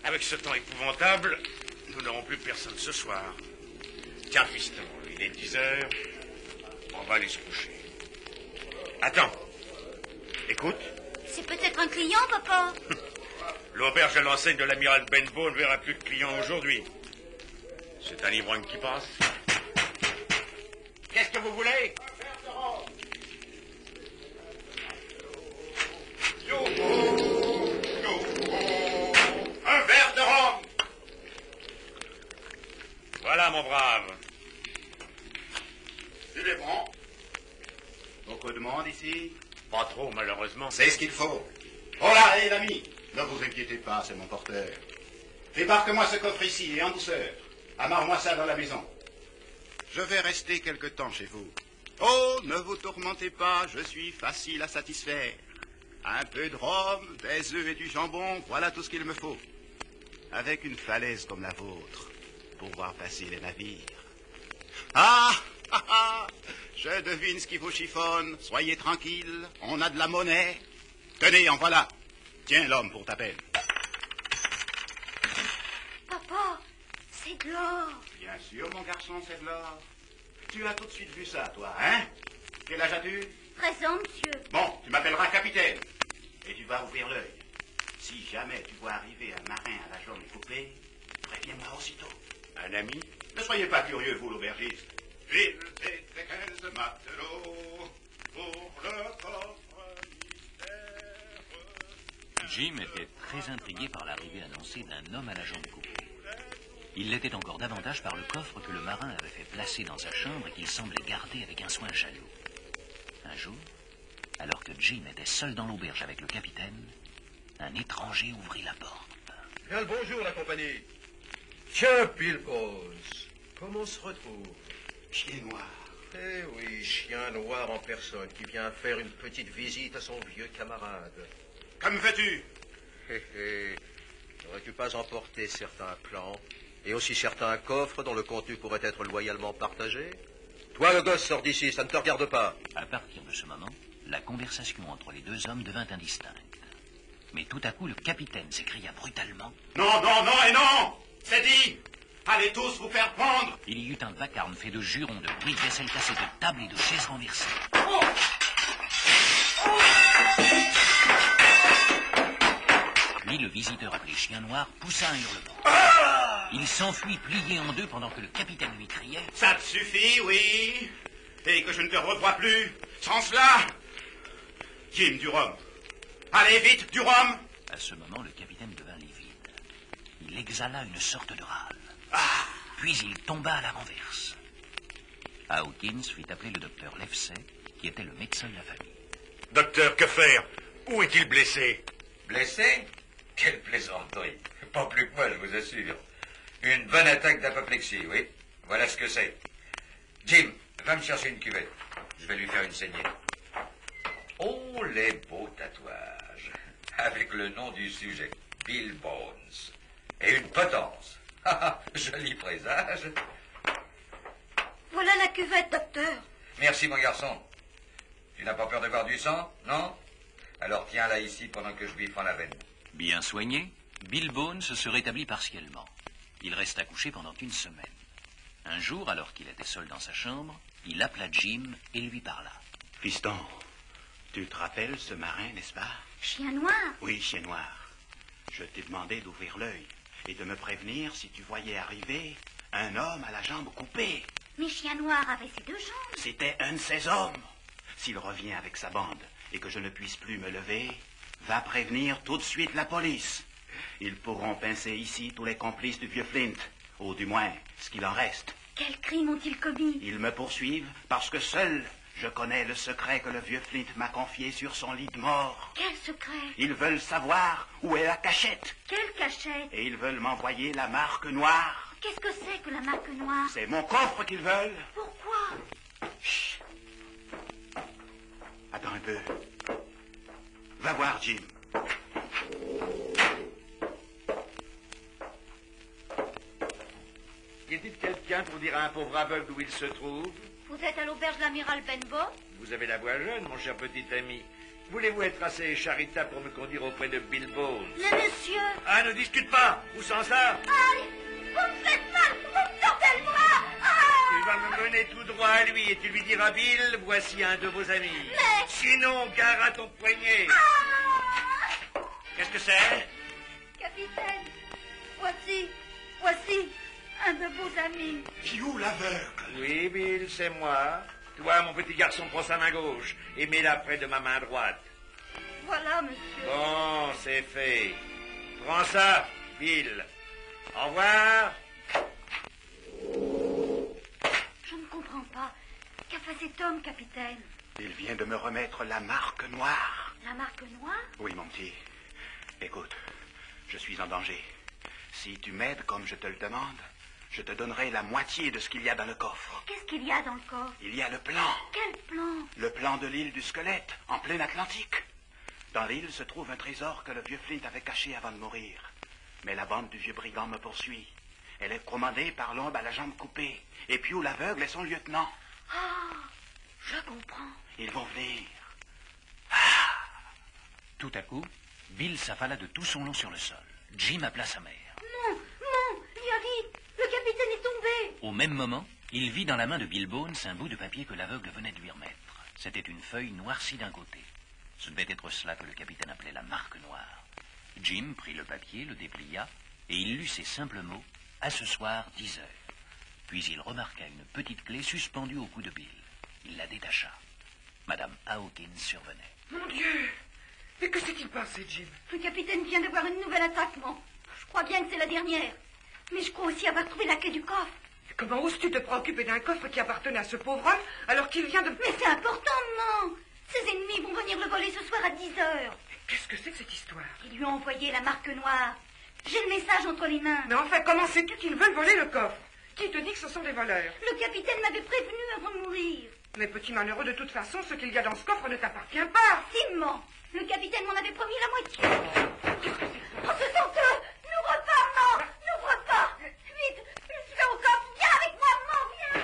Avec ce temps épouvantable, nous n'aurons plus personne ce soir. Tiens, fiston, il est 10 heures. On va aller se coucher. Attends. Écoute. C'est peut-être un client, papa. L'auberge de l'enseigne de l'amiral Benbow ne verra plus de clients aujourd'hui. C'est un ivrogne qui passe. Qu'est-ce que vous voulez? Un verre de rhum. Voilà, mon brave. Il est bon. Beaucoup de monde ici? Pas trop, malheureusement. C'est ce qu'il faut. Oh là, hé, l'ami, ne vous inquiétez pas, c'est mon porteur. Débarque-moi ce coffre ici, et en douceur. Amarre-moi ça dans la maison. Je vais rester quelque temps chez vous. Oh, ne vous tourmentez pas, je suis facile à satisfaire. Un peu de rhum, des œufs et du jambon, voilà tout ce qu'il me faut. Avec une falaise comme la vôtre, pour voir passer les navires. Ah, ah, ah, je devine ce qui vous chiffonne. Soyez tranquille, on a de la monnaie. Tenez, en voilà. Tiens l'homme pour ta peine. Papa, c'est de l'or. Bien sûr, mon garçon, c'est de l'or. Tu as tout de suite vu ça, toi, hein? Quel âge as-tu? 13 ans, monsieur. Bon, tu m'appelleras capitaine. Et tu vas ouvrir l'œil. Si jamais tu vois arriver un marin à la jambe coupée, préviens-moi aussitôt. Un ami? Ne soyez pas curieux, vous, l'aubergiste. Vive les 13 matelots pour le coffre mystère. Jim était très intrigué par l'arrivée annoncée d'un homme à la jambe coupée. Il l'était encore davantage par le coffre que le marin avait fait placer dans sa chambre et qu'il semblait garder avec un soin jaloux. Un jour, alors que Jim était seul dans l'auberge avec le capitaine, un étranger ouvrit la porte. Bien le bonjour, la compagnie. Tiens, Bill Bones, comment on se retrouve? Chien noir. Eh oui, chien noir en personne qui vient faire une petite visite à son vieux camarade. Comme veux-tu? Hé hé, n'aurais-tu pas emporté certains plans et aussi certains coffres dont le contenu pourrait être loyalement partagé? Toi, le gosse, sors d'ici, ça ne te regarde pas. À partir de ce moment, la conversation entre les deux hommes devint indistincte. Mais tout à coup, le capitaine s'écria brutalement. Non, non, non et non! C'est dit! Allez tous vous faire prendre! Il y eut un vacarme fait de jurons, de bruits de vaisselle cassée, de tables et de chaises renversées. Puis le visiteur appelé Chien Noir poussa un hurlement. Il s'enfuit plié en deux pendant que le capitaine lui criait. Ça te suffit, oui? Et que je ne te revois plus? Sans cela? Jim, du rhum. Allez, vite, du rhum! À ce moment, le capitaine devint livide. Il exhala une sorte de râle. Puis il tomba à la renverse. Hawkins fit appeler le docteur Livesey, qui était le médecin de la famille. Docteur, que faire? Où est-il blessé? Blessé? Quelle plaisanterie. Pas plus que moi, je vous assure. Une bonne attaque d'apoplexie, oui. Voilà ce que c'est. Jim, va me chercher une cuvette. Je vais lui faire une saignée. Oh, les beaux tatouages. Avec le nom du sujet, Bill Bones. Et une potence. Joli présage. Voilà la cuvette, docteur. Merci, mon garçon. Tu n'as pas peur de voir du sang, non? Alors tiens-la ici pendant que je lui prends la veine. Bien soigné, Bill Bones se rétablit partiellement. Il resta couché pendant une semaine. Un jour, alors qu'il était seul dans sa chambre, il appela Jim et lui parla. Fiston, tu te rappelles ce marin, n'est-ce pas? Chien noir. Oui, chien noir. Je t'ai demandé d'ouvrir l'œil et de me prévenir si tu voyais arriver un homme à la jambe coupée. Mais Chien noir avait ses deux jambes. C'était un de ces hommes. S'il revient avec sa bande et que je ne puisse plus me lever, va prévenir tout de suite la police. Ils pourront pincer ici tous les complices du vieux Flint, ou du moins ce qu'il en reste. Quel crime ont-ils commis? Ils me poursuivent parce que seul je connais le secret que le vieux Flint m'a confié sur son lit de mort. Quel secret? Ils veulent savoir où est la cachette. Quelle cachette? Et ils veulent m'envoyer la marque noire. Qu'est-ce que c'est que la marque noire? C'est mon coffre qu'ils veulent. Pourquoi? Chut. Attends un peu. Va voir, Jim. Y a-t-il quelqu'un pour dire à un pauvre aveugle où il se trouve? Vous êtes à l'auberge de l'amiral Benbow? Vous avez la voix jeune, mon cher petit ami. Voulez-vous être assez charitable pour me conduire auprès de Bill Bones? Mais monsieur... Ah, ne discute pas. Où sans ça? Allez, vous me faites mal, vous me sortez de moi. Ah! Tu vas me mener tout droit à lui et tu lui diras, Bill, voici un de vos amis. Mais... Sinon, gare à ton poignet. Ah! Qu'est-ce que c'est? Capitaine, voici un de vos amis. Hugh l'aveugle. Oui, Bill, c'est moi. Toi, mon petit garçon, prends sa main gauche et mets-la près de ma main droite. Voilà, monsieur. Bon, c'est fait. Prends ça, Bill. Au revoir. Je ne comprends pas. Qu'a fait cet homme, capitaine? Il vient de me remettre la marque noire. La marque noire? Oui, mon petit. Écoute, je suis en danger. Si tu m'aides comme je te le demande, je te donnerai la moitié de ce qu'il y a dans le coffre. Qu'est-ce qu'il y a dans le coffre? Il y a le plan. Quel plan? Le plan de l'île du squelette, en plein Atlantique. Dans l'île se trouve un trésor que le vieux Flint avait caché avant de mourir. Mais la bande du vieux brigand me poursuit. Elle est commandée par l'homme à la jambe coupée. Et Hugh l'aveugle est son lieutenant. Ah, je comprends. Ils vont venir. Tout à coup, Bill s'affala de tout son long sur le sol. Jim appela sa mère. Non, viens vite. Le capitaine est tombé. Au même moment, il vit dans la main de Bill Bones un bout de papier que l'aveugle venait de lui remettre. C'était une feuille noircie d'un côté. Ce devait être cela que le capitaine appelait la marque noire. Jim prit le papier, le déplia, et il lut ces simples mots, « À ce soir, 10 heures ». Puis il remarqua une petite clé suspendue au cou de Bill. Il la détacha. Madame Hawkins survenait. Mon Dieu! Mais que s'est-il passé, Jim? Le capitaine vient de voir une nouvelle attaque, non? Je crois bien que c'est la dernière. Mais je crois aussi avoir trouvé la clé du coffre. Comment oses-tu te préoccuper d'un coffre qui appartenait à ce pauvre homme alors qu'il vient de... Mais c'est important, non? Ses ennemis vont venir le voler ce soir à 10 heures. Qu'est-ce que c'est que cette histoire? Ils lui ont envoyé la marque noire. J'ai le message entre les mains. Mais enfin, comment sais-tu qu'ils veulent voler le coffre? Qui te dit que ce sont des voleurs? Le capitaine m'avait prévenu avant de mourir. Mais petit malheureux, de toute façon, ce qu'il y a dans ce coffre ne t'appartient pas. Simon, le capitaine m'en avait promis la moitié. En ce sens que... N'ouvre pas, maman! N'ouvre pas! Vite, je suis au coffre. Viens avec moi, maman, viens!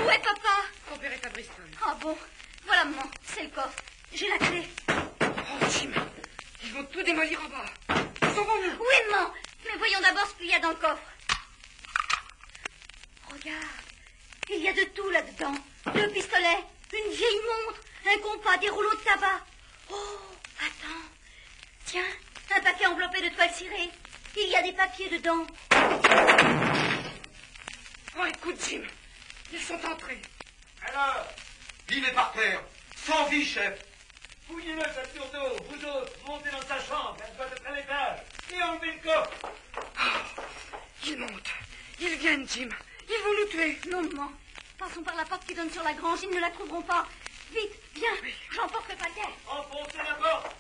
Où est papa? Ton père est à Bristol. Ah bon, voilà, maman, c'est le coffre. J'ai la clé. Oh, Jim, ils vont tout démolir en bas. Sauvons-nous. Oui, maman, mais voyons d'abord ce qu'il y a dans le coffre. Regarde, il y a de tout là-dedans. 2 pistolets, une vieille montre, un compas, des rouleaux de tabac. Oh, attends. Tiens, un paquet enveloppé de toile cirée. Il y a des papiers dedans. Oh, écoute, Jim, ils sont entrés. Alors, Bill est par terre, sans vie, chef. Fouillez-le, sa surtout. Vous autres, montez dans sa chambre. Elle doit être à l'étage. Et enlevez le coffre. Ils montent. Ils viennent, Jim. Ils vont nous tuer. Non, maman. Passons par la porte qui donne sur la grange. Ils ne la trouveront pas. Vite, viens. J'emporte le paquet. Enfoncez la porte.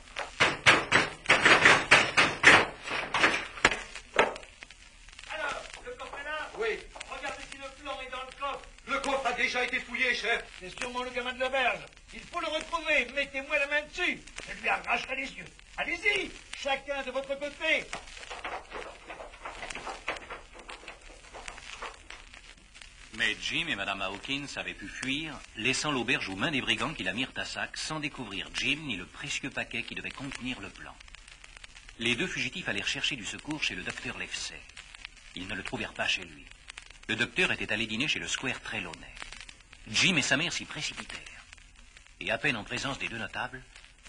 Alors, le coffre est là? Oui, Regardez si le plan est dans le coffre. le coffre a déjà été fouillé, chef. C'est sûrement le gamin de l'auberge. Il faut le retrouver. Mettez-moi la main dessus. Je lui arracherai les yeux. Allez-y, chacun de votre côté. Mais Jim et Madame Hawkins avaient pu fuir, laissant l'auberge aux mains des brigands qui la mirent à sac sans découvrir Jim ni le précieux paquet qui devait contenir le plan. Les 2 fugitifs allèrent chercher du secours chez le docteur Livesey. Ils ne le trouvèrent pas chez lui. Le docteur était allé dîner chez le square Trelawney. Jim et sa mère s'y précipitèrent. Et à peine en présence des 2 notables,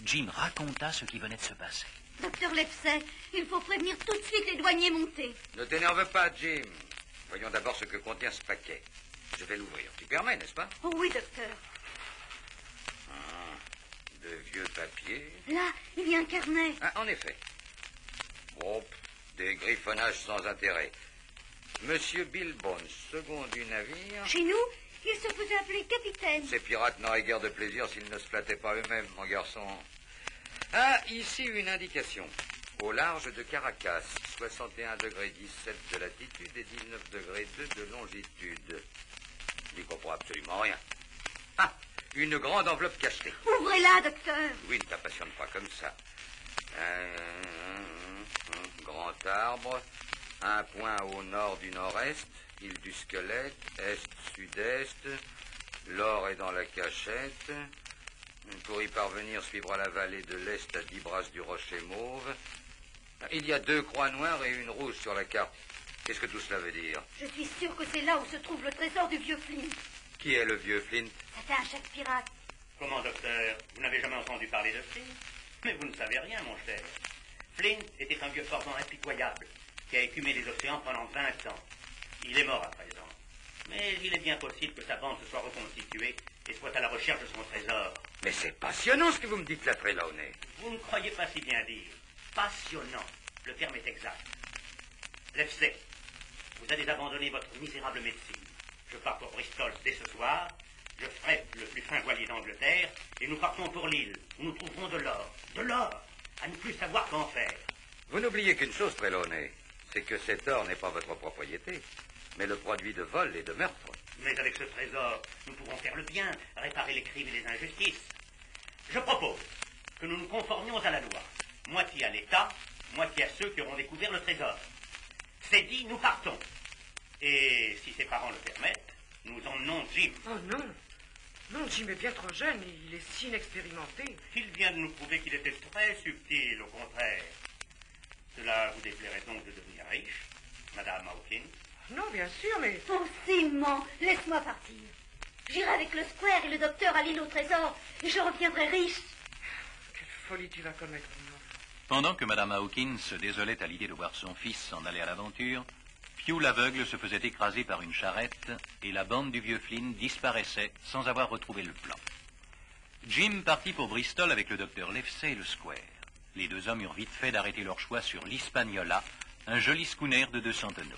Jim raconta ce qui venait de se passer. Docteur Livesey, il faut prévenir tout de suite les douaniers montés. Ne t'énerve pas, Jim. Voyons d'abord ce que contient ce paquet. Je vais l'ouvrir. Tu permets, n'est-ce pas? Oh oui, docteur. De vieux papiers. Là, il y a un carnet. Ah, en effet. Oh, des griffonnages sans intérêt. Monsieur Bill Bones, second du navire. Chez nous, il se faisait appeler capitaine. Ces pirates n'auraient guère de plaisir s'ils ne se flattaient pas eux-mêmes, mon garçon. Ah, ici une indication. Au large de Caracas, 61 degrés 17 de latitude et 19 degrés 2 de longitude. Je n'y comprends absolument rien. Ah, une grande enveloppe cachetée. Ouvrez-la, docteur. Oui, ne t'impatiente pas comme ça. Un grand arbre, un point au nord du nord-est, style du squelette, est-sud-est. L'or est dans la cachette. Pour y parvenir, suivra la vallée de l'Est à 10 brasses du rocher mauve. Il y a 2 croix noires et une rouge sur la carte. Qu'est-ce que tout cela veut dire? Je suis sûre que c'est là où se trouve le trésor du vieux Flint. Qui est le vieux Flint? C'était un chef pirate. Comment, docteur? Vous n'avez jamais entendu parler de Flint? Mais vous ne savez rien, mon cher. Flint était un vieux forgeron impitoyable qui a écumé les océans pendant 20 ans. Il est mort à présent. Mais il est bien possible que sa bande se soit reconstituée et soit à la recherche de son trésor. Mais c'est passionnant ce que vous me dites là, Trelawney. Vous ne croyez pas si bien dire. Passionnant. Le terme est exact. Livesey, vous allez abandonner votre misérable médecine. Je pars pour Bristol dès ce soir. Je ferai le plus fin voilier d'Angleterre et nous partons pour l'île où nous trouverons de l'or. De l'or, à ne plus savoir qu'en faire. Vous n'oubliez qu'une chose, Trelawney, c'est que cet or n'est pas votre propriété, mais le produit de vol et de meurtre. Mais avec ce trésor, nous pourrons faire le bien, réparer les crimes et les injustices. Je propose que nous nous conformions à la loi. Moitié à l'État, moitié à ceux qui auront découvert le trésor. C'est dit, nous partons. Et si ses parents le permettent, nous emmenons Jim. Oh non. Non, Jim est bien trop jeune et il est si inexpérimenté. Il vient de nous prouver qu'il était très subtil, au contraire. Cela vous déplairait donc de devenir riche, Madame Hawkins? Non, bien sûr, mais... Oh, Simon, laisse-moi partir. J'irai avec le square et le docteur à l'île au trésor et je reviendrai riche. Quelle folie tu vas commettre, non? Pendant que Mme Hawkins se désolait à l'idée de voir son fils s'en aller à l'aventure, Pew l'aveugle se faisait écraser par une charrette et la bande du vieux Flynn disparaissait sans avoir retrouvé le plan. Jim partit pour Bristol avec le docteur Livesey et le square. Les 2 hommes eurent vite fait d'arrêter leur choix sur l'Hispaniola, un joli schooner de 200 tonneaux.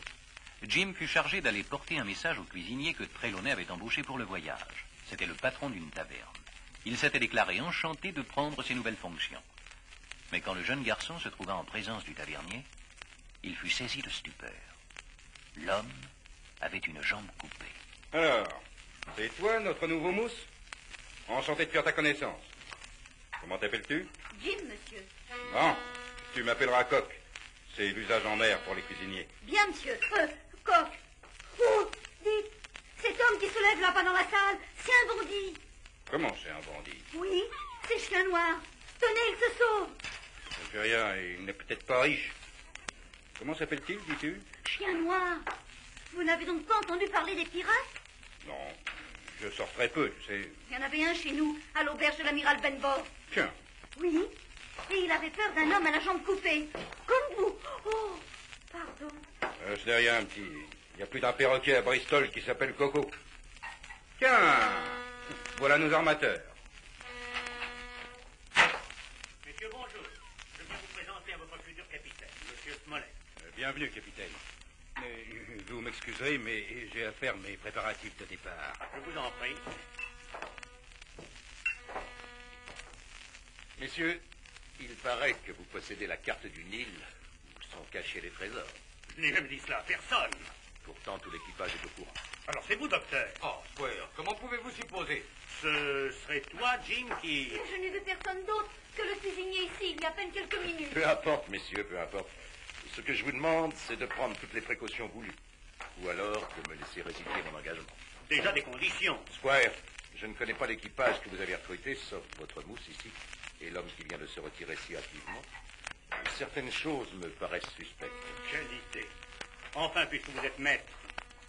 Jim fut chargé d'aller porter un message au cuisinier que Trelawney avait embauché pour le voyage. C'était le patron d'une taverne. Il s'était déclaré enchanté de prendre ses nouvelles fonctions. Mais quand le jeune garçon se trouva en présence du tavernier, il fut saisi de stupeur. L'homme avait une jambe coupée. Alors, c'est toi notre nouveau mousse? Enchanté de faire ta connaissance. Comment t'appelles-tu? Jim, monsieur. Bon, tu m'appelleras Coq. C'est l'usage en mer pour les cuisiniers. Bien, monsieur. Coq. Oh, dites, cet homme qui se lève là-bas dans la salle, c'est un bandit. Comment c'est un bandit? Oui, c'est Chien Noir. Tenez, il se sauve. Ça fait rien, il n'est peut-être pas riche. Comment s'appelle-t-il, dis-tu? Chien Noir. Vous n'avez donc pas entendu parler des pirates? Non, je sors très peu, tu sais. Il y en avait un chez nous, à l'auberge de l'amiral Benbow. Tiens. Oui, et il avait peur d'un homme à la jambe coupée. Comme vous. Oh, pardon. Ce n'est rien, petit. Il y a plus d'un perroquet à Bristol qui s'appelle Coco. Tiens, voilà nos armateurs. Messieurs, bonjour. Je viens vous présenter à votre futur capitaine, Monsieur Smollett. Bienvenue, capitaine. Vous m'excuserez, mais j'ai à faire mes préparatifs de départ. Je vous en prie. Messieurs, il paraît que vous possédez la carte du Nil où sont cachés les trésors. Je n'ai même dit cela à personne. Pourtant, tout l'équipage est au courant. Alors c'est vous, docteur. Oh, Square, comment pouvez-vous supposer? Ce serait toi, Jim, qui... Je n'ai vu personne d'autre que le cuisinier ici, il y a à peine quelques minutes. Peu importe, messieurs, peu importe. Ce que je vous demande, c'est de prendre toutes les précautions voulues. Ou alors de me laisser résilier mon engagement. Déjà des conditions. Squire, je ne connais pas l'équipage que vous avez recruté, sauf votre mousse ici, et l'homme qui vient de se retirer si hâtivement. Certaines choses me paraissent suspectes. Quelle idée. Enfin, puisque vous êtes maître,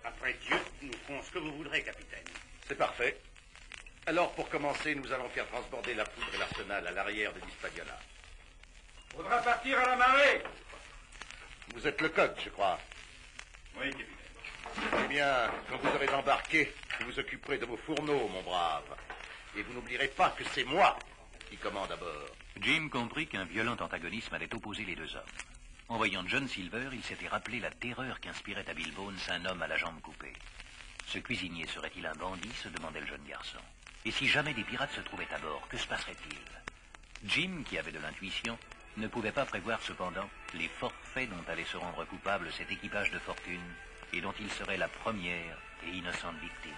après Dieu, nous ferons ce que vous voudrez, capitaine. C'est parfait. Alors, pour commencer, nous allons faire transborder la poudre et l'arsenal à l'arrière de l'Hispaniola. Faudra partir à la marée. Vous êtes le coq, je crois. Oui, capitaine. Eh bien, quand vous aurez embarqué, vous vous occuperez de vos fourneaux, mon brave. Et vous n'oublierez pas que c'est moi qui commande à bord. Jim comprit qu'un violent antagonisme allait opposer les 2 hommes. En voyant John Silver, il s'était rappelé la terreur qu'inspirait à Bill Bones un homme à la jambe coupée. Ce cuisinier serait-il un bandit, se demandait le jeune garçon. Et si jamais des pirates se trouvaient à bord, que se passerait-il? Jim, qui avait de l'intuition, ne pouvait pas prévoir cependant les forfaits dont allait se rendre coupable cet équipage de fortune et dont il serait la première et innocente victime.